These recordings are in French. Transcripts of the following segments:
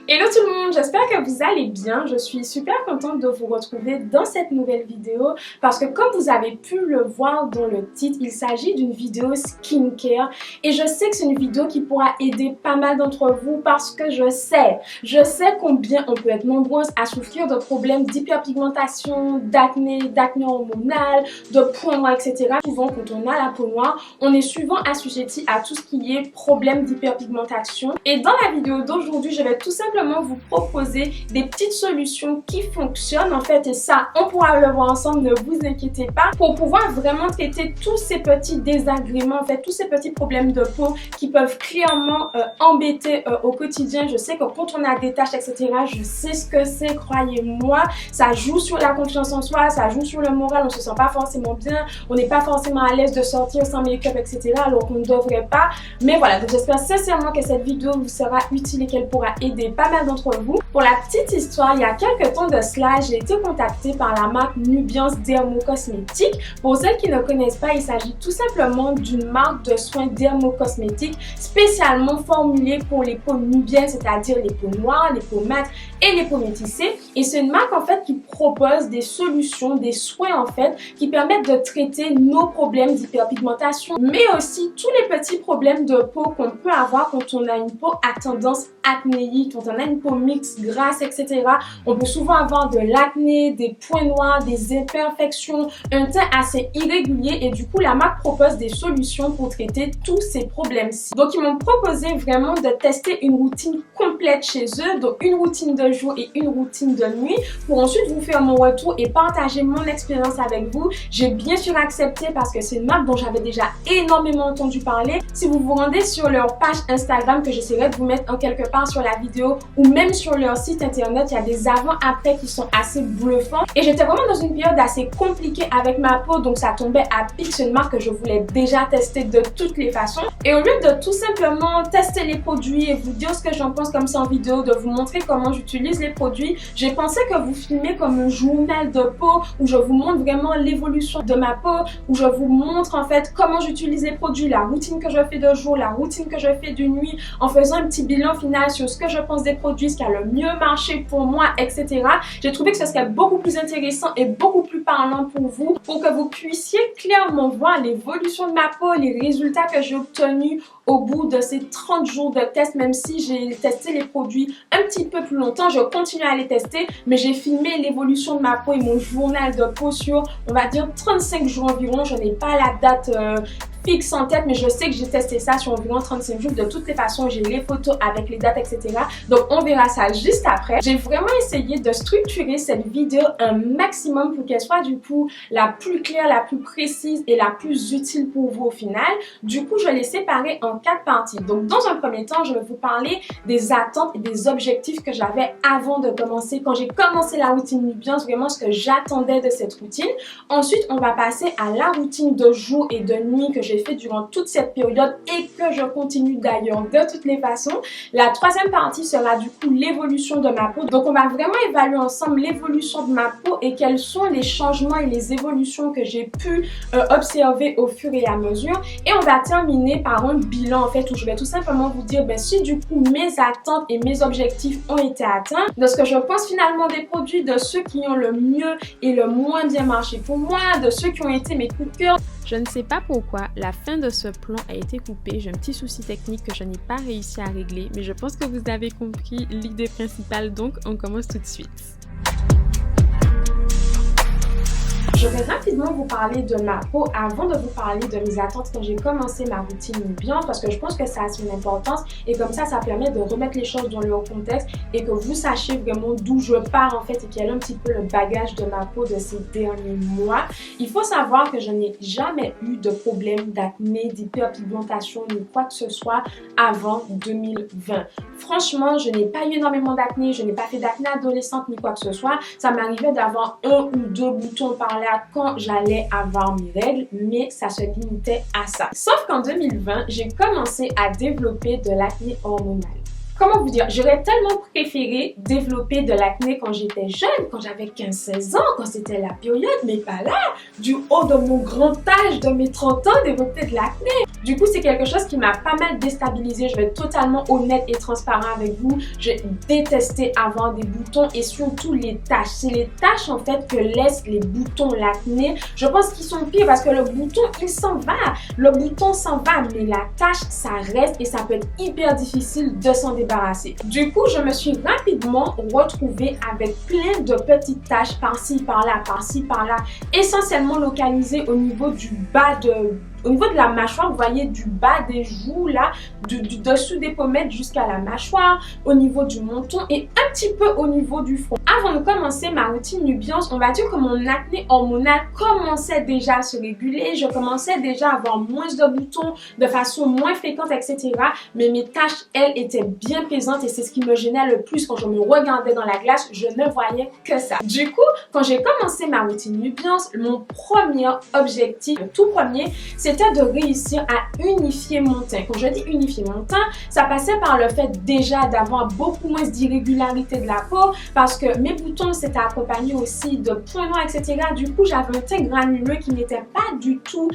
Hello tout le monde, j'espère que vous allez bien. Je suis super contente de vous retrouver dans cette nouvelle vidéo parce que comme vous avez pu le voir dans le titre, il s'agit d'une vidéo skincare et je sais que c'est une vidéo qui pourra aider pas mal d'entre vous parce que je sais combien on peut être nombreuses à souffrir de problèmes d'hyperpigmentation, d'acné hormonal, de points noirs, etc. Souvent quand on a la peau noire, on est souvent assujetti à tout ce qui est problème d'hyperpigmentation et dans la vidéo d'aujourd'hui, je vais tout simplement vous proposer des petites solutions qui fonctionnent en fait et ça on pourra le voir ensemble, ne vous inquiétez pas, pour pouvoir vraiment traiter tous ces petits désagréments en fait, tous ces petits problèmes de peau qui peuvent clairement embêter au quotidien. Je sais que quand on a des taches etc, je sais ce que c'est, croyez-moi, ça joue sur la confiance en soi, ça joue sur le moral, on se sent pas forcément bien, on n'est pas forcément à l'aise de sortir sans make-up etc alors qu'on ne devrait pas, mais voilà, donc j'espère sincèrement que cette vidéo vous sera utile et qu'elle pourra aider pas mal d'entre vous. Pour la petite histoire, il y a quelques temps de cela, j'ai été contactée par la marque Nubiance Dermocosmétiques. Pour celles qui ne connaissent pas, il s'agit tout simplement d'une marque de soins dermocosmétiques spécialement formulée pour les peaux nubiennes, c'est-à-dire les peaux noires, les peaux mates et les peaux métissées. Et c'est une marque en fait qui propose des solutions, des soins en fait, qui permettent de traiter nos problèmes d'hyperpigmentation, mais aussi tous les petits problèmes de peau qu'on peut avoir quand on a une peau à tendance acnéique, quand on a une peau mixte, grasse, etc. On peut souvent avoir de l'acné, des points noirs, des imperfections, un teint assez irrégulier et du coup la marque propose des solutions pour traiter tous ces problèmes-ci. Donc ils m'ont proposé vraiment de tester une routine complète chez eux, donc une routine de jour et une routine de nuit pour ensuite vous faire mon retour et partager mon expérience avec vous. J'ai bien sûr accepté parce que c'est une marque dont j'avais déjà énormément entendu parler. Si vous vous rendez sur leur page Instagram que j'essaierai de vous mettre en quelque part sur la vidéo ou même sur leur site internet, il y a des avant-après qui sont assez bluffants et j'étais vraiment dans une période assez compliquée avec ma peau donc ça tombait à pic. C'est une marque que je voulais déjà tester de toutes les façons et au lieu de tout simplement tester les produits et vous dire ce que j'en pense comme ça en vidéo, de vous montrer comment j'utilise les produits, j'ai pensé que vous filmez comme un journal de peau où je vous montre vraiment l'évolution de ma peau, où je vous montre en fait comment j'utilise les produits, la routine que je fais de jour, la routine que je fais de nuit, en faisant un petit bilan final sur ce que je pense des produits, ce qui a le mieux marché pour moi, etc. J'ai trouvé que ce serait beaucoup plus intéressant et beaucoup plus parlant pour vous, pour que vous puissiez clairement voir l'évolution de ma peau, les résultats que j'ai obtenus au bout de ces 30 jours de test. Même si j'ai testé les produits un petit peu plus longtemps, je continue à les tester, mais j'ai filmé l'évolution de ma peau et mon journal de peau sur, on va dire, 35 jours environ. Je n'ai pas la date fixe en tête, mais je sais que j'ai testé ça sur environ 35 jours. De toutes les façons, j'ai les photos avec les dates, etc. Donc, on verra ça juste après. J'ai vraiment essayé de structurer cette vidéo un maximum pour qu'elle soit du coup la plus claire, la plus précise et la plus utile pour vous au final. Du coup, je l'ai séparée en 4 parties. Donc, dans un premier temps, je vais vous parler des attentes et des objectifs que j'avais avant de commencer. Quand j'ai commencé la routine Nubiance, vraiment ce que j'attendais de cette routine. Ensuite, on va passer à la routine de jour et de nuit que j'ai fait durant toute cette période et que je continue d'ailleurs de toutes les façons. La troisième partie sera du coup l'évolution de ma peau. Donc on va vraiment évaluer ensemble l'évolution de ma peau et quels sont les changements et les évolutions que j'ai pu observer au fur et à mesure. Et on va terminer par un bilan en fait où je vais tout simplement vous dire si du coup mes attentes et mes objectifs ont été atteints, de ce que je pense finalement des produits, de ceux qui ont le mieux et le moins bien marché pour moi, de ceux qui ont été mes coups de cœur. Je ne sais pas pourquoi la fin de ce plan a été coupée, j'ai un petit souci technique que je n'ai pas réussi à régler, mais je pense que vous avez compris l'idée principale, donc on commence tout de suite. Je vais rapidement vous parler de ma peau avant de vous parler de mes attentes quand j'ai commencé ma routine Nubiance parce que je pense que ça a son importance et comme ça permet de remettre les choses dans leur contexte et que vous sachiez vraiment d'où je pars en fait et quel est un petit peu le bagage de ma peau de ces derniers mois. Il faut savoir que je n'ai jamais eu de problème d'acné, d'hyperpigmentation ni quoi que ce soit avant 2020. Franchement, je n'ai pas eu énormément d'acné, je n'ai pas fait d'acné adolescente ni quoi que ce soit. Ça m'arrivait d'avoir 1 ou 2 boutons par là quand j'allais avoir mes règles, mais ça se limitait à ça. Sauf qu'en 2020, j'ai commencé à développer de l'acné hormonal. comment vous dire, j'aurais tellement préféré développer de l'acné quand j'étais jeune, quand j'avais 15-16 ans, quand c'était la période, mais pas là, du haut de mon grand âge, de mes 30 ans, développer de l'acné. Du coup, c'est quelque chose qui m'a pas mal déstabilisée. Je vais être totalement honnête et transparent avec vous. J'ai détesté avoir des boutons et surtout les taches. C'est les taches en fait que laissent les boutons, l'acné. Je pense qu'ils sont pires parce que le bouton, il s'en va. Le bouton s'en va, mais la tache, ça reste et ça peut être hyper difficile de s'en débarrasser. Du coup, je me suis rapidement retrouvée avec plein de petites taches par-ci, par-là, par-ci, par-là, essentiellement localisées au niveau du bas au niveau de la mâchoire, vous voyez, du bas des joues, là, du dessous des pommettes jusqu'à la mâchoire, au niveau du menton et un petit peu au niveau du front. Avant de commencer ma routine Nubiance, on va dire que mon acné hormonal commençait déjà à se réguler. Je commençais déjà à avoir moins de boutons de façon moins fréquente, etc. Mais mes taches, elles, étaient bien présentes et c'est ce qui me gênait le plus quand je me regardais dans la glace. Je ne voyais que ça. Du coup, quand j'ai commencé ma routine Nubiance, mon premier objectif, le tout premier, c'était de réussir à unifier mon teint. Quand je dis unifier mon teint, ça passait par le fait déjà d'avoir beaucoup moins d'irrégularité de la peau parce que mes boutons s'étaient accompagnés aussi de points noirs, etc. Du coup, j'avais un teint granuleux qui n'était pas du tout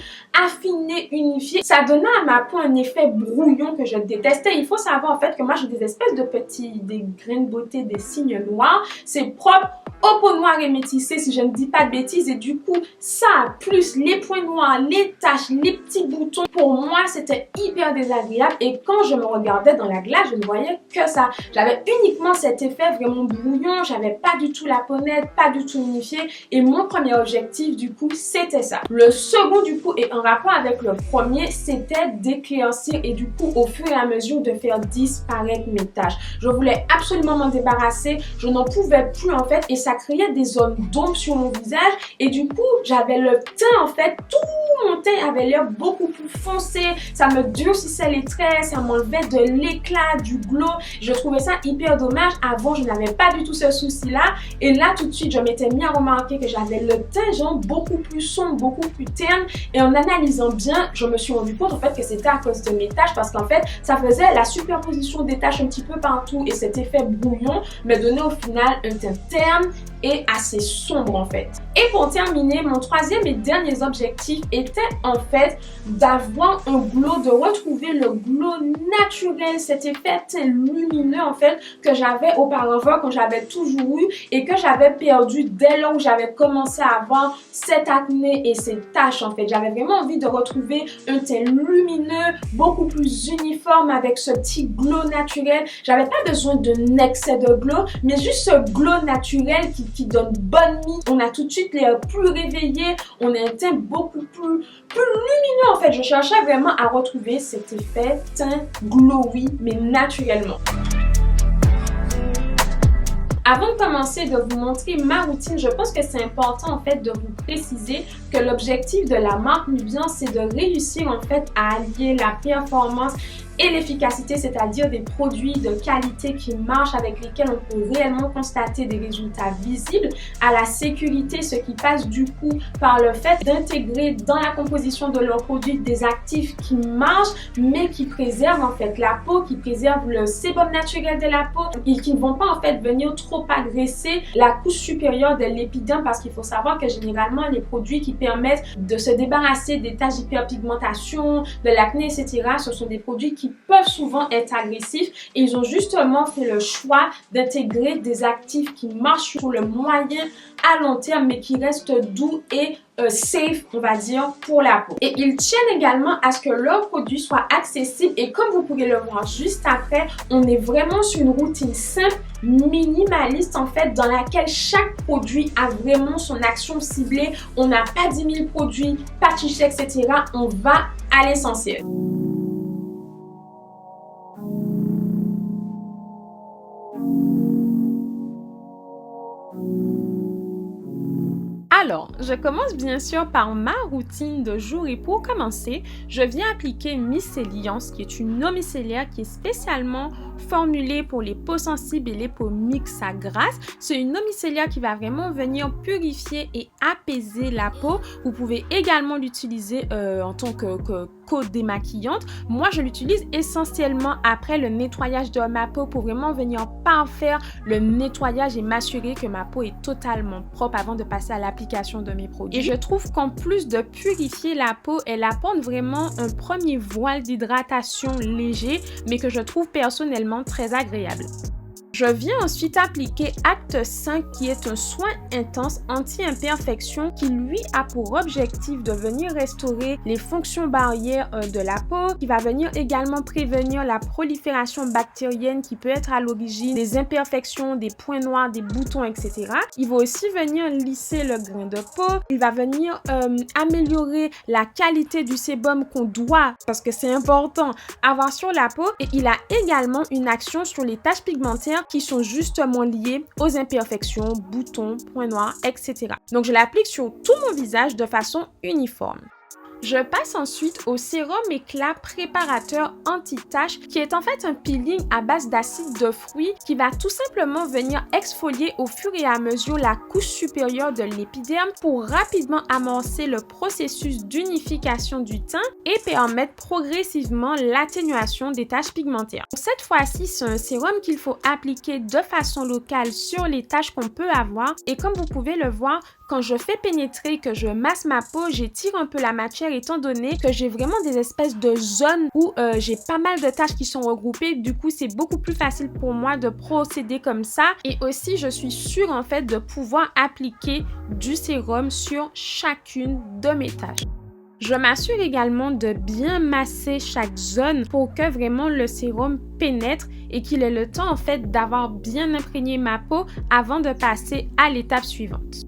affiné, unifié. Ça donnait à ma peau un effet brouillon que je détestais. Il faut savoir en fait que moi, j'ai des espèces de des grains de beauté, des signes noirs. C'est propre aux peaux noires et métissées, si je ne dis pas de bêtises. Et du coup, ça, plus les points noirs, les taches, les petits boutons, pour moi, c'était hyper désagréable. Et quand je me regardais dans la glace, je ne voyais que ça. J'avais uniquement cet effet vraiment brouillon. J'avais pas du tout la peau nette, pas du tout unifiée. Et mon premier objectif, du coup, c'était ça. Le second, du coup, et en rapport avec le premier, c'était d'éclaircir et du coup, au fur et à mesure, de faire disparaître mes taches. Je voulais absolument m'en débarrasser. Je n'en pouvais plus, en fait, et ça créait des zones d'ombre sur mon visage. Et du coup, j'avais le teint, en fait, tout mon teint avait l'air beaucoup plus foncé. Ça me durcissait les traits, ça m'enlevait de l'éclat, du glow. Je trouvais ça hyper dommage. Avant, je n'avais pas du tout ce souci-là. Et là, tout de suite, je m'étais mis à remarquer que j'avais le teint, genre, beaucoup plus sombre, beaucoup plus terne. Et en analysant bien, je me suis rendu compte, en fait, que c'était à cause de mes taches parce qu'en fait, ça faisait la superposition des taches un petit peu partout et cet effet brouillon me donnait au final un teint terne et assez sombre, en fait. Et pour terminer, mon troisième et dernier objectif était, en fait, d'avoir un glow, de retrouver le glow naturel, cet effet teint lumineux, en fait, que j'avais auparavant, quand j'avais toujours eu et que j'avais perdu dès lors où j'avais commencé à avoir cette acné et ces taches, en fait. J'avais vraiment envie de retrouver un teint lumineux, beaucoup plus uniforme avec ce petit glow naturel. J'avais pas besoin d'un excès de glow, mais juste ce glow naturel qui donne bonne mine. On a tout de suite les plus réveillés, on a un teint beaucoup plus lumineux, en fait. Je cherchais vraiment à retrouver cet effet teint glowy, mais naturellement. Avant de commencer de vous montrer ma routine, je pense que c'est important en fait de vous préciser que l'objectif de la marque Nubiance, c'est de réussir en fait à allier la performance et l'efficacité, c'est-à-dire des produits de qualité qui marchent, avec lesquels on peut réellement constater des résultats visibles, à la sécurité, ce qui passe du coup par le fait d'intégrer dans la composition de leurs produits des actifs qui marchent, mais qui préservent en fait la peau, qui préservent le sébum naturel de la peau et qui ne vont pas en fait venir trop agresser la couche supérieure de l'épiderme, parce qu'il faut savoir que généralement les produits qui permettent de se débarrasser des taches d'hyperpigmentation, de l'acné, etc., ce sont des produits qui peuvent souvent être agressifs et ils ont justement fait le choix d'intégrer des actifs qui marchent sur le moyen à long terme mais qui restent doux et safe, on va dire, pour la peau. Et ils tiennent également à ce que leurs produits soient accessibles et comme vous pourrez le voir juste après, on est vraiment sur une routine simple, minimaliste en fait, dans laquelle chaque produit a vraiment son action ciblée. On n'a pas 10 000 produits, pas de chichi, etc. On va à l'essentiel. Alors, je commence bien sûr par ma routine de jour et pour commencer, je viens appliquer Myceliance qui est une eau micellaire qui est spécialement formulée pour les peaux sensibles et les peaux mixtes à grasse. C'est une eau micellaire qui va vraiment venir purifier et apaiser la peau. Vous pouvez également l'utiliser en tant que co-démaquillante. Moi, je l'utilise essentiellement après le nettoyage de ma peau pour vraiment venir parfaire le nettoyage et m'assurer que ma peau est totalement propre avant de passer à l'application de mes produits. Et je trouve qu'en plus de purifier la peau, elle apporte vraiment un premier voile d'hydratation léger, mais que je trouve personnellement très agréable. Je viens ensuite appliquer Acte 5 qui est un soin intense anti-imperfection qui lui a pour objectif de venir restaurer les fonctions barrières de la peau, qui va venir également prévenir la prolifération bactérienne qui peut être à l'origine des imperfections, des points noirs, des boutons, etc. Il va aussi venir lisser le grain de peau, il va venir améliorer la qualité du sébum qu'on doit, parce que c'est important, avoir sur la peau, et il a également une action sur les taches pigmentaires qui sont justement liées aux imperfections, boutons, points noirs, etc. Donc je l'applique sur tout mon visage de façon uniforme. Je passe ensuite au sérum éclat préparateur anti-tache qui est en fait un peeling à base d'acide de fruits qui va tout simplement venir exfolier au fur et à mesure la couche supérieure de l'épiderme pour rapidement amorcer le processus d'unification du teint et permettre progressivement l'atténuation des taches pigmentaires. Cette fois-ci, c'est un sérum qu'il faut appliquer de façon locale sur les taches qu'on peut avoir et comme vous pouvez le voir, quand je fais pénétrer, que je masse ma peau, j'étire un peu la matière étant donné que j'ai vraiment des espèces de zones où j'ai pas mal de taches qui sont regroupées. Du coup, c'est beaucoup plus facile pour moi de procéder comme ça. Et aussi, je suis sûre en fait de pouvoir appliquer du sérum sur chacune de mes taches. Je m'assure également de bien masser chaque zone pour que vraiment le sérum pénètre et qu'il ait le temps en fait d'avoir bien imprégné ma peau avant de passer à l'étape suivante.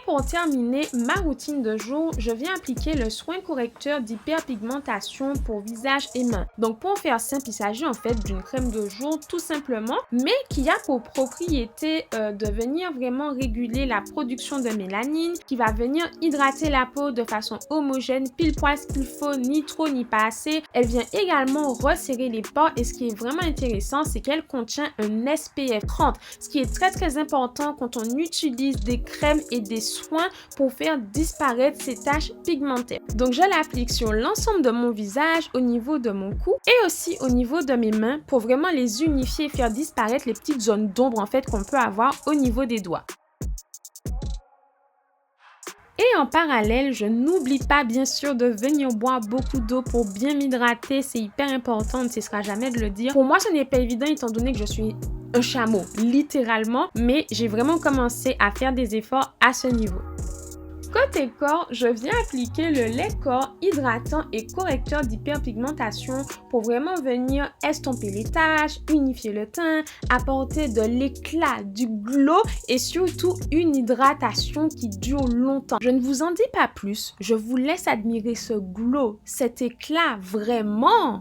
Pour terminer ma routine de jour, je viens appliquer le soin correcteur d'hyperpigmentation pour visage et mains. Donc pour faire simple, il s'agit en fait d'une crème de jour tout simplement, mais qui a pour propriété de venir vraiment réguler la production de mélanine, qui va venir hydrater la peau de façon homogène, pile poil ce qu'il faut, ni trop ni pas assez. Elle vient également resserrer les pores et ce qui est vraiment intéressant, c'est qu'elle contient un SPF 30, ce qui est très important quand on utilise des crèmes et des soins pour faire disparaître ces taches pigmentaires. Donc je l'applique sur l'ensemble de mon visage, au niveau de mon cou et aussi au niveau de mes mains pour vraiment les unifier et faire disparaître les petites zones d'ombre en fait qu'on peut avoir au niveau des doigts. Et en parallèle, je n'oublie pas bien sûr de venir boire beaucoup d'eau pour bien m'hydrater. C'est hyper important, on ne cessera jamais de le dire. Pour moi, ce n'est pas évident étant donné que je suis un chameau, littéralement. Mais j'ai vraiment commencé à faire des efforts à ce niveau. Côté corps, je viens appliquer le lait corps hydratant et correcteur d'hyperpigmentation pour vraiment venir estomper les taches, unifier le teint, apporter de l'éclat, du glow et surtout une hydratation qui dure longtemps. Je ne vous en dis pas plus, je vous laisse admirer ce glow, cet éclat vraiment.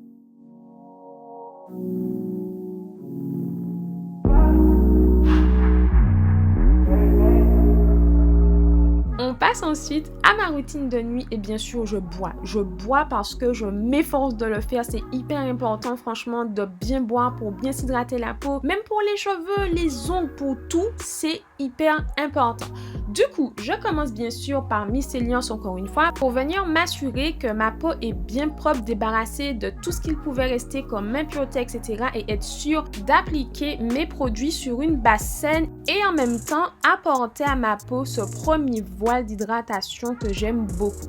On passe ensuite à ma routine de nuit et bien sûr je bois. Je bois parce que je m'efforce de le faire. C'est hyper important franchement de bien boire pour bien s'hydrater la peau. Même pour les cheveux, les ongles, pour tout, c'est hyper important. Du coup, je commence bien sûr par Myceliance encore une fois pour venir m'assurer que ma peau est bien propre, débarrassée de tout ce qu'il pouvait rester comme impureté, etc. et être sûre d'appliquer mes produits sur une base saine et en même temps apporter à ma peau ce premier voile d'hydratation que j'aime beaucoup.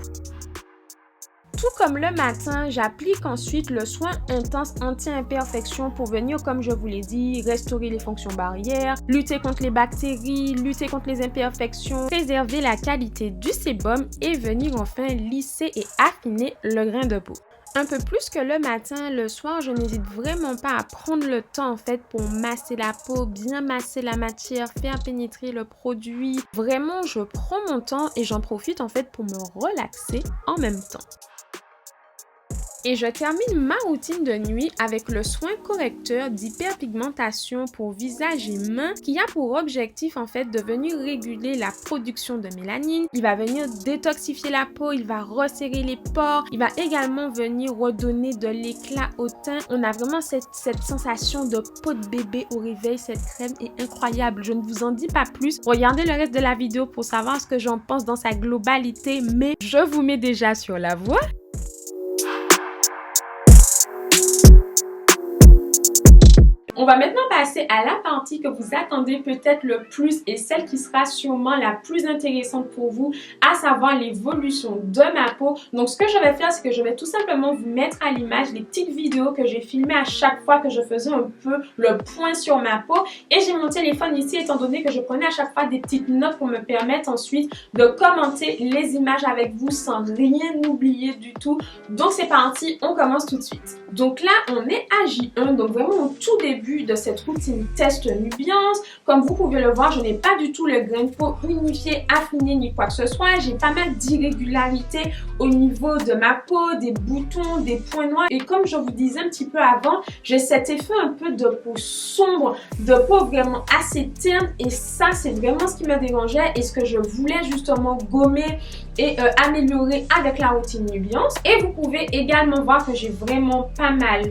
Tout comme le matin, j'applique ensuite le soin intense anti-imperfection pour venir, comme je vous l'ai dit, restaurer les fonctions barrières, lutter contre les bactéries, lutter contre les imperfections, préserver la qualité du sébum et venir enfin lisser et affiner le grain de peau. Un peu plus que le matin, le soir, je n'hésite vraiment pas à prendre le temps en fait pour masser la peau, bien masser la matière, faire pénétrer le produit. Vraiment, je prends mon temps et j'en profite en fait pour me relaxer en même temps. Et je termine ma routine de nuit avec le soin correcteur d'hyperpigmentation pour visage et mains qui a pour objectif en fait de venir réguler la production de mélanine. Il va venir détoxifier la peau, il va resserrer les pores, il va également venir redonner de l'éclat au teint. On a vraiment cette sensation de peau de bébé au réveil. Cette crème est incroyable. Je ne vous en dis pas plus. Regardez le reste de la vidéo pour savoir ce que j'en pense dans sa globalité, mais je vous mets déjà sur la voie. On va maintenant passer à la partie que vous attendez peut-être le plus et celle qui sera sûrement la plus intéressante pour vous, à savoir l'évolution de ma peau. Donc ce que je vais faire, c'est que je vais tout simplement vous mettre à l'image les petites vidéos que j'ai filmées à chaque fois que je faisais un peu le point sur ma peau. Et j'ai mon téléphone ici étant donné que je prenais à chaque fois des petites notes pour me permettre ensuite de commenter les images avec vous sans rien oublier du tout. Donc c'est parti, on commence tout de suite. Donc là, on est à J1, donc vraiment au tout début de cette routine test Nubiance. Comme vous pouvez le voir, je n'ai pas du tout le grain de peau unifié, affiné ni quoi que ce soit. J'ai pas mal d'irrégularités au niveau de ma peau, des boutons, des points noirs. Et comme je vous disais un petit peu avant, j'ai cet effet un peu de peau sombre, de peau vraiment assez terne. Et ça, c'est vraiment ce qui me dérangeait et ce que je voulais justement gommer et améliorer avec la routine Nubiance. Et vous pouvez également voir que j'ai vraiment pas mal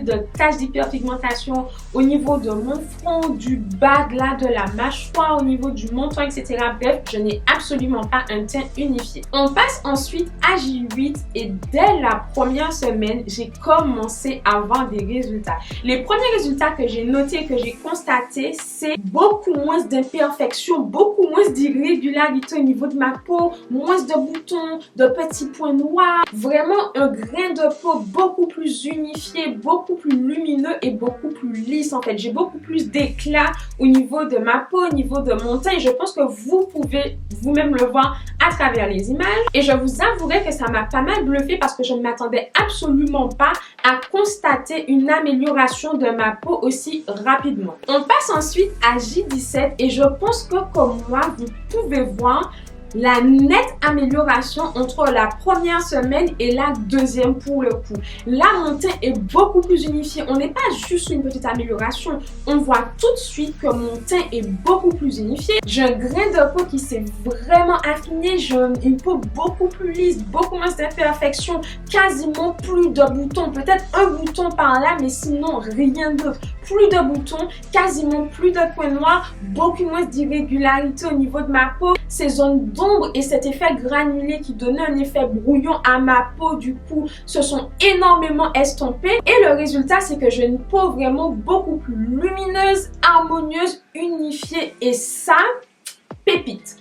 de taches d'hyperpigmentation au niveau de mon front, du bas là de la mâchoire, au niveau du menton, etc. Bref, je n'ai absolument pas un teint unifié. On passe ensuite à J8 et dès la première semaine, j'ai commencé à avoir des résultats. Les premiers résultats que j'ai notés, que j'ai constatés, c'est beaucoup moins d'imperfections, beaucoup moins d'irrégularités au niveau de ma peau, moins de boutons, de petits points noirs, vraiment un grain de peau beaucoup plus unifié, beaucoup plus lumineux et beaucoup plus lisse en fait. J'ai beaucoup plus d'éclat au niveau de ma peau, au niveau de mon teint et je pense que vous pouvez vous-même le voir à travers les images. Et je vous avouerai que ça m'a pas mal bluffé parce que je ne m'attendais absolument pas à constater une amélioration de ma peau aussi rapidement. On passe ensuite à J17 et je pense que comme moi, vous pouvez voir la nette amélioration entre la première semaine et la deuxième pour le coup. Là, mon teint est beaucoup plus unifié. On n'est pas juste une petite amélioration. On voit tout de suite que mon teint est beaucoup plus unifié. J'ai un grain de peau qui s'est vraiment affiné. J'ai une peau beaucoup plus lisse, beaucoup moins d'imperfections, quasiment plus de boutons. Peut-être un bouton par là, mais sinon rien d'autre. Plus de boutons, quasiment plus de points noirs, beaucoup moins d'irrégularité au niveau de ma peau. Ces zones d'ombre et cet effet granulé qui donnait un effet brouillon à ma peau du coup se sont énormément estompés. Et le résultat, c'est que j'ai une peau vraiment beaucoup plus lumineuse, harmonieuse, unifiée et ça, pépite.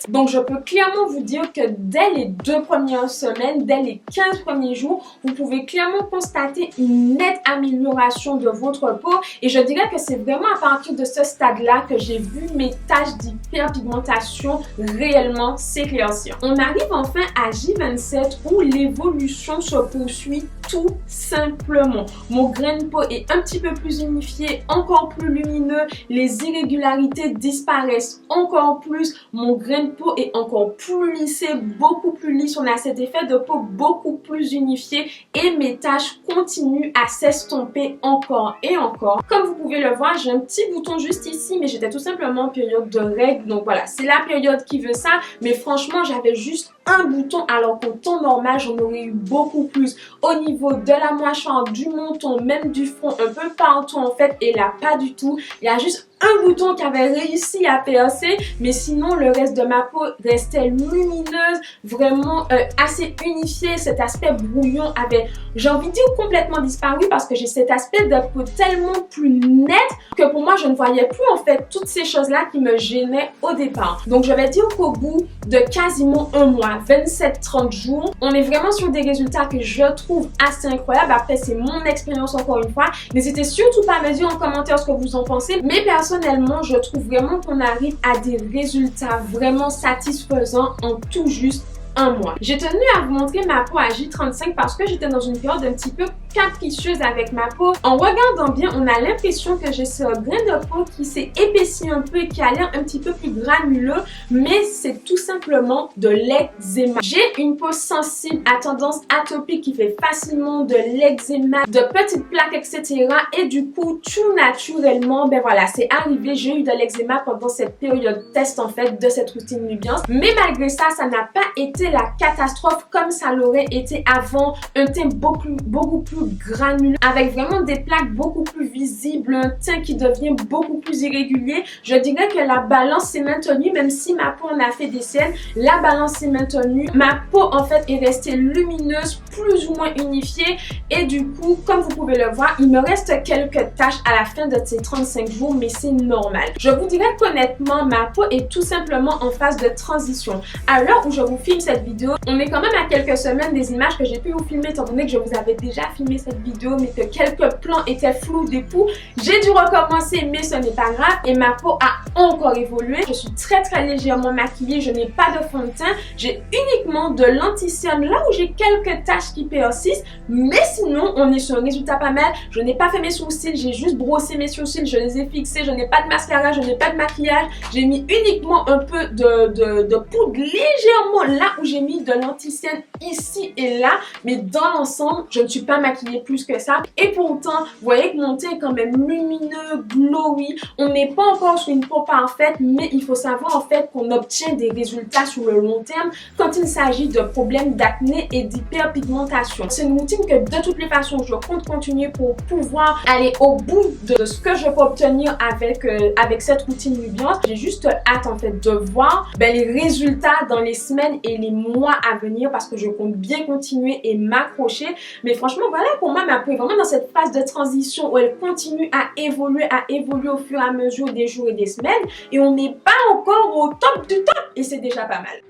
Donc je peux clairement vous dire que dès les 2 premières semaines, dès les 15 premiers jours, vous pouvez clairement constater une nette amélioration de votre peau et je dirais que c'est vraiment à partir de ce stade-là que j'ai vu mes taches d'hyperpigmentation réellement s'éclaircir. On arrive enfin à J27 où l'évolution se poursuit tout simplement. Mon grain de peau est un petit peu plus unifié, encore plus lumineux, les irrégularités disparaissent encore plus, mon grain de peau est encore plus lissé, beaucoup plus lisse, on a cet effet de peau beaucoup plus unifié et mes taches continuent à s'estomper encore et encore. Comme vous pouvez le voir, j'ai un petit bouton juste ici, mais j'étais tout simplement en période de règles, donc voilà, c'est la période qui veut ça, mais franchement, j'avais juste un bouton alors qu'en temps normal, j'en aurais eu beaucoup plus au niveau de la mâchoire, du menton, même du front, un peu partout en fait, et là, pas du tout. Il y a juste un bouton qui avait réussi à percer, mais sinon le reste de ma peau restait lumineuse, vraiment assez unifiée. Cet aspect brouillon avait, j'ai envie de dire, complètement disparu parce que j'ai cet aspect de peau tellement plus net que pour moi je ne voyais plus en fait toutes ces choses là qui me gênaient au départ. Donc je vais dire qu'au bout de quasiment un mois, 27-30 jours, on est vraiment sur des résultats que je trouve assez incroyables. Après c'est mon expérience encore une fois, n'hésitez surtout pas à me dire en commentaire ce que vous en pensez, mais personnellement je trouve vraiment qu'on arrive à des résultats vraiment satisfaisants en tout juste 1 mois. J'ai tenu à vous montrer ma peau à J35 parce que j'étais dans une période un petit peu capricieuse avec ma peau. En regardant bien, on a l'impression que j'ai ce grain de peau qui s'est épaissi un peu et qui a l'air un petit peu plus granuleux, mais c'est tout simplement de l'eczéma. J'ai une peau sensible à tendance atopique qui fait facilement de l'eczéma, de petites plaques, etc. Et du coup, tout naturellement, ben voilà, c'est arrivé, j'ai eu de l'eczéma pendant cette période test en fait de cette routine Nubiance. Mais malgré ça, ça n'a pas été la catastrophe comme ça l'aurait été avant. Un teint beaucoup plus granuleux, avec vraiment des plaques beaucoup plus visibles, un teint qui devient beaucoup plus irrégulier. Je dirais que la balance s'est maintenue, même si ma peau en a fait des scènes, la balance s'est maintenue. Ma peau en fait est restée lumineuse, plus ou moins unifiée, et du coup, comme vous pouvez le voir, il me reste quelques taches à la fin de ces 35 jours, mais c'est normal. Je vous dirais qu'honnêtement, ma peau est tout simplement en phase de transition. À l'heure où je vous filme cette vidéo, on est quand même à quelques semaines des images que j'ai pu vous filmer, étant donné que je vous avais déjà filmé cette vidéo, mais que quelques plans étaient flous du coup. J'ai dû recommencer, mais ce n'est pas grave, et ma peau a encore évolué. Je suis très légèrement maquillée, je n'ai pas de fond de teint, j'ai uniquement de l'anti-cerne là où j'ai quelques taches qui persistent, mais sinon on est sur un résultat pas mal. Je n'ai pas fait mes sourcils, j'ai juste brossé mes sourcils, je les ai fixés, je n'ai pas de mascara, je n'ai pas de maquillage, j'ai mis uniquement un peu de poudre légèrement là où j'ai mis de l'anti-cerne ici et là, mais dans l'ensemble je ne suis pas maquillée plus que ça. Et pourtant vous voyez que mon teint est quand même lumineux, glowy. On n'est pas encore sur une peau parfaite, mais il faut savoir en fait qu'on obtient des résultats sur le long terme quand il s'agit de problèmes d'acné et d'hyperpigmentation. C'est une routine que de toutes les façons je compte continuer pour pouvoir aller au bout de ce que je peux obtenir avec cette routine Nubiance. J'ai juste hâte en fait de voir les résultats dans les semaines et les mois à venir parce que je compte bien continuer et m'accrocher. Mais franchement voilà, pour moi ma peau est vraiment dans cette phase de transition où elle continue à évoluer au fur et à mesure des jours et des semaines, et on n'est pas encore au top du top, et c'est déjà pas mal.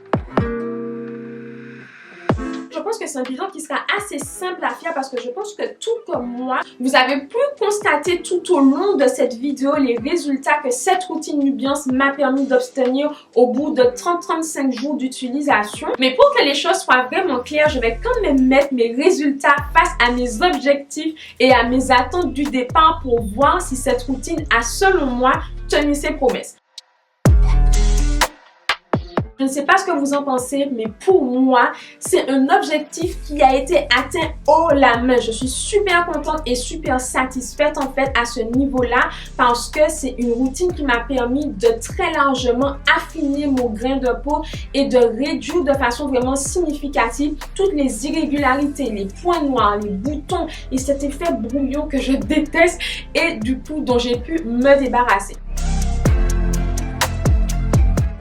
Je pense que c'est un bilan qui sera assez simple à faire parce que je pense que tout comme moi, vous avez pu constater tout au long de cette vidéo les résultats que cette routine Nubiance m'a permis d'obtenir au bout de 30-35 jours d'utilisation. Mais pour que les choses soient vraiment claires, je vais quand même mettre mes résultats face à mes objectifs et à mes attentes du départ pour voir si cette routine a, selon moi, tenu ses promesses. Je ne sais pas ce que vous en pensez, mais pour moi, c'est un objectif qui a été atteint haut la main. Je suis super contente et super satisfaite en fait à ce niveau-là parce que c'est une routine qui m'a permis de très largement affiner mon grain de peau et de réduire de façon vraiment significative toutes les irrégularités, les points noirs, les boutons et cet effet brouillon que je déteste et du coup dont j'ai pu me débarrasser.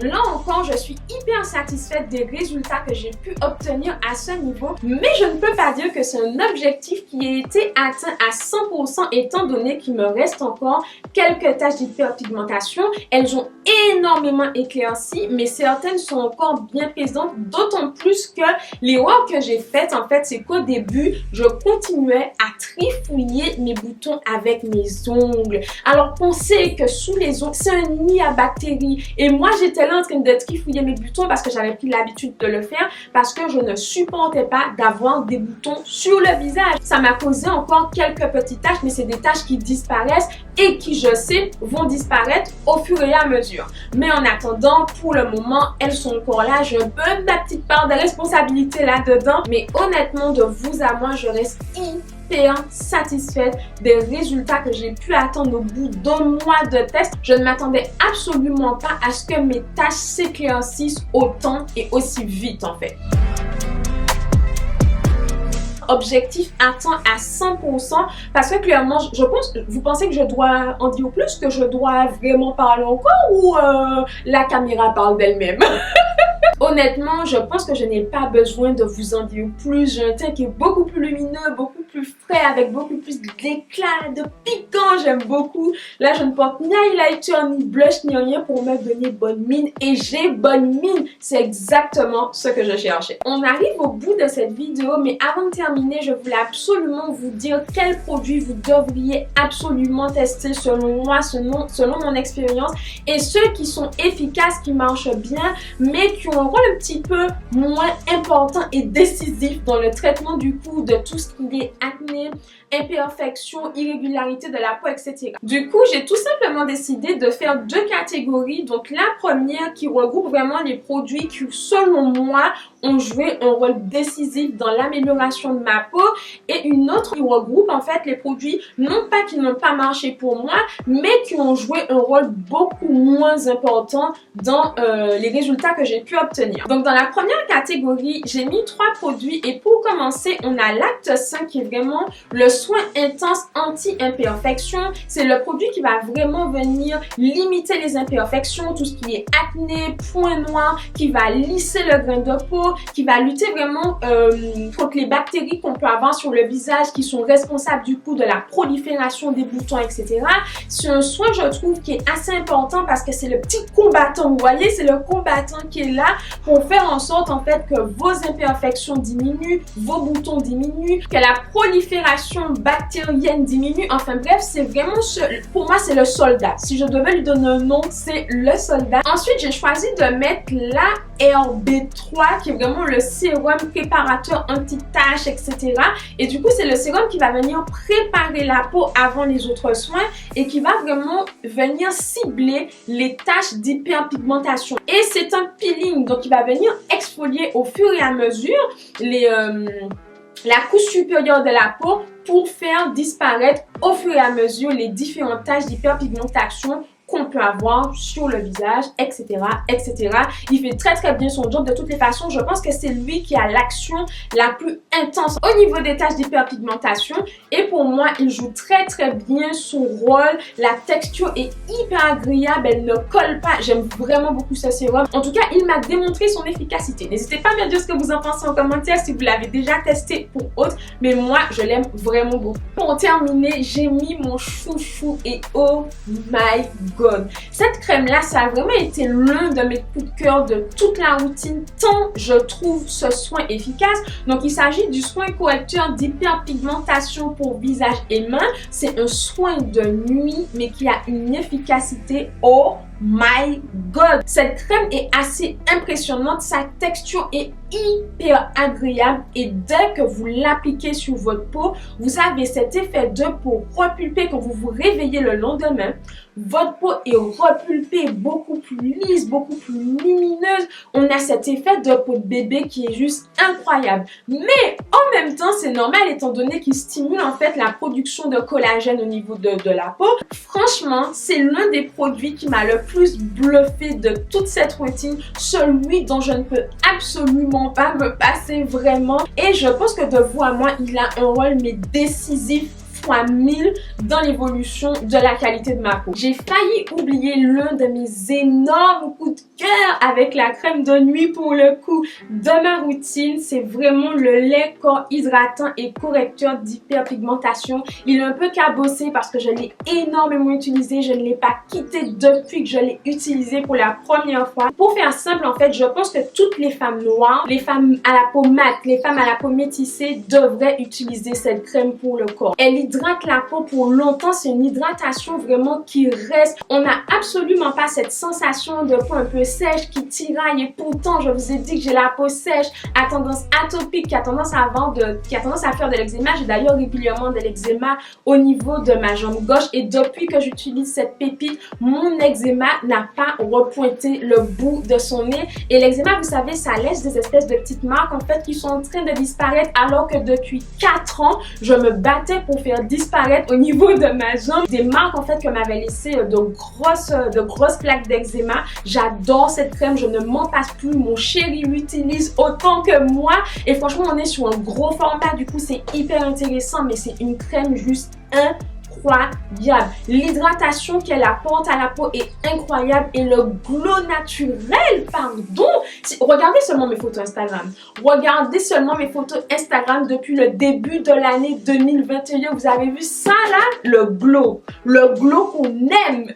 Là encore, je suis hyper satisfaite des résultats que j'ai pu obtenir à ce niveau, mais je ne peux pas dire que c'est un objectif qui a été atteint à 100% étant donné qu'il me reste encore quelques taches d'hyperpigmentation. Elles ont énormément éclairci, mais certaines sont encore bien présentes, d'autant plus que l'erreur que j'ai faite en fait, c'est qu'au début, je continuais à trifouiller mes boutons avec mes ongles. Alors pensez que sous les ongles, c'est un nid à bactéries et moi j'étais là en train de trifouiller mes boutons parce que j'avais pris l'habitude de le faire parce que je ne supportais pas d'avoir des boutons sur le visage. Ça m'a causé encore quelques petites taches, mais c'est des taches qui disparaissent et qui, je sais, vont disparaître au fur et à mesure. Mais en attendant, pour le moment, elles sont encore là. Je donne ma petite part de responsabilité là-dedans. Mais honnêtement, de vous à moi, je reste hyper satisfaite des résultats que j'ai pu attendre au bout d'un mois de test. Je ne m'attendais absolument pas à ce que mes taches s'éclaircissent autant et aussi vite en fait. Objectif atteint à 100% parce que clairement je pense, vous pensez que je dois en dire plus, que je dois vraiment parler encore ou la caméra parle d'elle-même? Honnêtement, je pense que je n'ai pas besoin de vous en dire plus. J'ai un teint qui est beaucoup plus lumineux, beaucoup plus frais, avec beaucoup plus d'éclat, de piquant, j'aime beaucoup. Là, je ne porte ni highlighter, ni blush, ni rien pour me donner bonne mine et j'ai bonne mine. C'est exactement ce que je cherchais. On arrive au bout de cette vidéo, mais avant de terminer, je voulais absolument vous dire quels produits vous devriez absolument tester selon moi, selon mon expérience et ceux qui sont efficaces, qui marchent bien, mais qui ont un rôle un petit peu moins important et décisif dans le traitement du cou, de tout ce qui est acné, imperfection, irrégularité de la peau, etc. Du coup, j'ai tout simplement décidé de faire deux catégories. Donc la première qui regroupe vraiment les produits qui, selon moi, ont joué un rôle décisif dans l'amélioration de ma peau, et une autre qui regroupe en fait les produits non pas qui n'ont pas marché pour moi, mais qui ont joué un rôle beaucoup moins important dans les résultats que j'ai pu obtenir. Donc dans la première catégorie, j'ai mis 3 produits et pour commencer, on a l'Act 5 qui est vraiment le soin intense anti-imperfection. C'est le produit qui va vraiment venir limiter les imperfections, tout ce qui est acné, points noirs, qui va lisser le grain de peau, qui va lutter vraiment contre les bactéries qu'on peut avoir sur le visage qui sont responsables du coup de la prolifération des boutons, etc. C'est un soin, je trouve, qui est assez important parce que c'est le petit combattant, vous voyez, c'est le combattant qui est là pour faire en sorte en fait que vos imperfections diminuent, vos boutons diminuent, que la prolifération bactérienne diminue. Enfin bref, c'est vraiment, pour moi, c'est le soldat. Si je devais lui donner un nom, c'est le soldat. Ensuite, j'ai choisi de mettre la RB3 qui est vraiment le sérum préparateur anti-taches, etc. Et du coup, c'est le sérum qui va venir préparer la peau avant les autres soins et qui va vraiment venir cibler les taches d'hyperpigmentation. Et c'est un peeling, donc il va venir exfolier au fur et à mesure la couche supérieure de la peau pour faire disparaître au fur et à mesure les différentes taches d'hyperpigmentation qu'on peut avoir sur le visage, etc., etc. Il fait très très bien son job de toutes les façons. Je pense que c'est lui qui a l'action la plus intense au niveau des taches d'hyperpigmentation et pour moi, il joue très très bien son rôle. La texture est hyper agréable, elle ne colle pas. J'aime vraiment beaucoup ce sérum. En tout cas, il m'a démontré son efficacité. N'hésitez pas à me dire ce que vous en pensez en commentaire si vous l'avez déjà testé pour autre, mais moi, je l'aime vraiment beaucoup. Pour terminer, j'ai mis mon chouchou et oh my god, cette crème là, ça a vraiment été l'un de mes coups de cœur de toute la routine tant je trouve ce soin efficace. Donc il s'agit du soin correcteur d'hyperpigmentation pour visage et mains. C'est un soin de nuit mais qui a une efficacité oh my god. Cette crème est assez impressionnante, sa texture est hyper agréable et dès que vous l'appliquez sur votre peau, vous avez cet effet de peau repulpée quand vous vous réveillez le lendemain. Votre peau est repulpée, beaucoup plus lisse, beaucoup plus lumineuse. On a cet effet de peau de bébé qui est juste incroyable. Mais en même temps, c'est normal étant donné qu'il stimule en fait la production de collagène au niveau de la peau. Franchement, c'est l'un des produits qui m'a le plus bluffé de toute cette routine. Celui dont je ne peux absolument pas me passer vraiment. Et je pense que de vous à moi, il a un rôle mais décisif fois 1000 dans l'évolution de la qualité de ma peau. J'ai failli oublier l'un de mes énormes coups de cœur avec la crème de nuit pour le coup de ma routine. C'est vraiment le lait corps hydratant et correcteur d'hyperpigmentation. Il est un peu cabossé parce que je l'ai énormément utilisé. Je ne l'ai pas quitté depuis que je l'ai utilisé pour la première fois. Pour faire simple, en fait, je pense que toutes les femmes noires, les femmes à la peau mate, les femmes à la peau métissée devraient utiliser cette crème pour le corps. Elle hydrate la peau pour longtemps, c'est une hydratation vraiment qui reste. On n'a absolument pas cette sensation de peau un peu sèche qui tiraille et pourtant je vous ai dit que j'ai la peau sèche, à tendance atopique, qui a tendance à faire de l'eczéma. J'ai d'ailleurs régulièrement de l'eczéma au niveau de ma jambe gauche et depuis que j'utilise cette pépite, mon eczéma n'a pas repointé le bout de son nez. Et l'eczéma, vous savez, ça laisse des espèces de petites marques en fait qui sont en train de disparaître alors que depuis 4 ans, je me battais pour faire disparaître au niveau de ma jambe des marques en fait que m'avaient laissé de grosses plaques d'eczéma. J'adore cette crème, je ne m'en passe plus. Mon chéri l'utilise autant que moi et franchement on est sur un gros format, du coup c'est hyper intéressant, mais c'est une crème juste incroyable. incroyable. L'hydratation qu'elle apporte à la peau est incroyable et le glow naturel, pardon. Regardez seulement mes photos Instagram. Regardez seulement mes photos Instagram depuis le début de l'année 2021. Vous avez vu ça là? Le glow qu'on aime.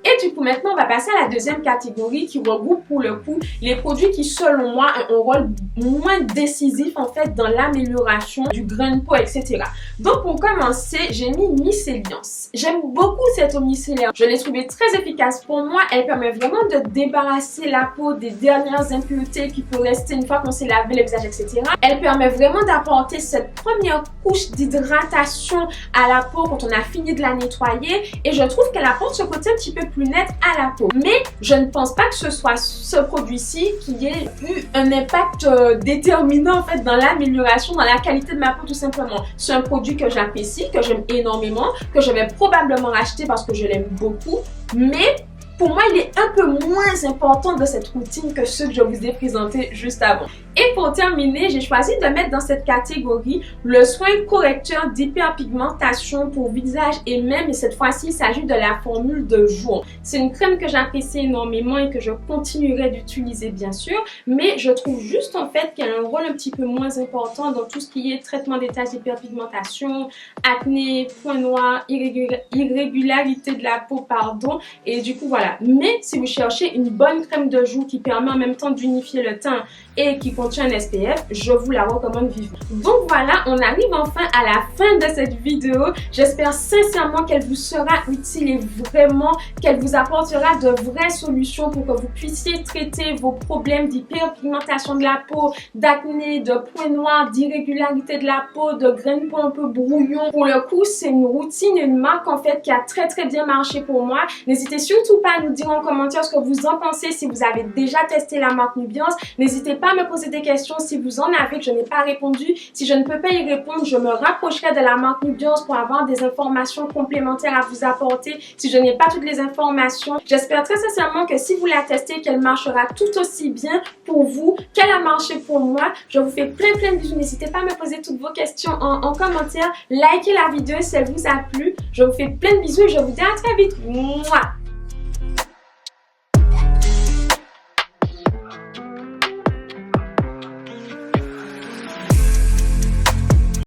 Et du coup, maintenant, on va passer à la deuxième catégorie qui regroupe pour le coup les produits qui, selon moi, ont un rôle moins décisif en fait dans l'amélioration du grain de peau, etc. Donc, pour commencer, j'ai mis Myceliance. J'aime beaucoup cette eau micellaire. Je l'ai trouvée très efficace pour moi. Elle permet vraiment de débarrasser la peau des dernières impuretés qui peuvent rester une fois qu'on s'est lavé le visage, etc. Elle permet vraiment d'apporter cette première couche d'hydratation à la peau quand on a fini de la nettoyer. Et je trouve qu'elle apporte ce côté un petit peu plus net à la peau. Mais je ne pense pas que ce soit ce produit-ci qui ait eu un impact déterminant en fait dans l'amélioration, dans la qualité de ma peau tout simplement. C'est un produit que j'apprécie, que j'aime énormément, que je vais probablement racheter parce que je l'aime beaucoup. Mais pour moi, il est un peu moins important de cette routine que ceux que je vous ai présentés juste avant. Et pour terminer, j'ai choisi de mettre dans cette catégorie le soin correcteur d'hyperpigmentation pour visage et même, et cette fois-ci, il s'agit de la formule de jour. C'est une crème que j'apprécie énormément et que je continuerai d'utiliser bien sûr, mais je trouve juste en fait qu'elle a un rôle un petit peu moins important dans tout ce qui est traitement des taches d'hyperpigmentation, acné, points noirs, irrégularité de la peau, pardon, et du coup voilà. Mais si vous cherchez une bonne crème de jour qui permet en même temps d'unifier le teint et qui contient un SPF, je vous la recommande vivement. Donc voilà, on arrive enfin à la fin de cette vidéo. J'espère sincèrement qu'elle vous sera utile et vraiment qu'elle vous apportera de vraies solutions pour que vous puissiez traiter vos problèmes d'hyperpigmentation de la peau, d'acné, de points noirs, d'irrégularité de la peau, de grains de peau un peu brouillon. Pour le coup, c'est une routine, une marque en fait qui a très bien marché pour moi. N'hésitez surtout pas à nous dire en commentaire ce que vous en pensez si vous avez déjà testé la marque Nubiance. N'hésitez pas à me poser des questions si vous en avez que je n'ai pas répondu. Si je ne peux pas y répondre, je me rapprocherai de la marque Nubiance pour avoir des informations complémentaires à vous apporter si je n'ai pas toutes les informations. J'espère très sincèrement que si vous la testez, qu'elle marchera tout aussi bien pour vous qu'elle a marché pour moi. Je vous fais plein de bisous. N'hésitez pas à me poser toutes vos questions en commentaire. Likez la vidéo si elle vous a plu. Je vous fais plein de bisous et je vous dis à très vite. Mouah!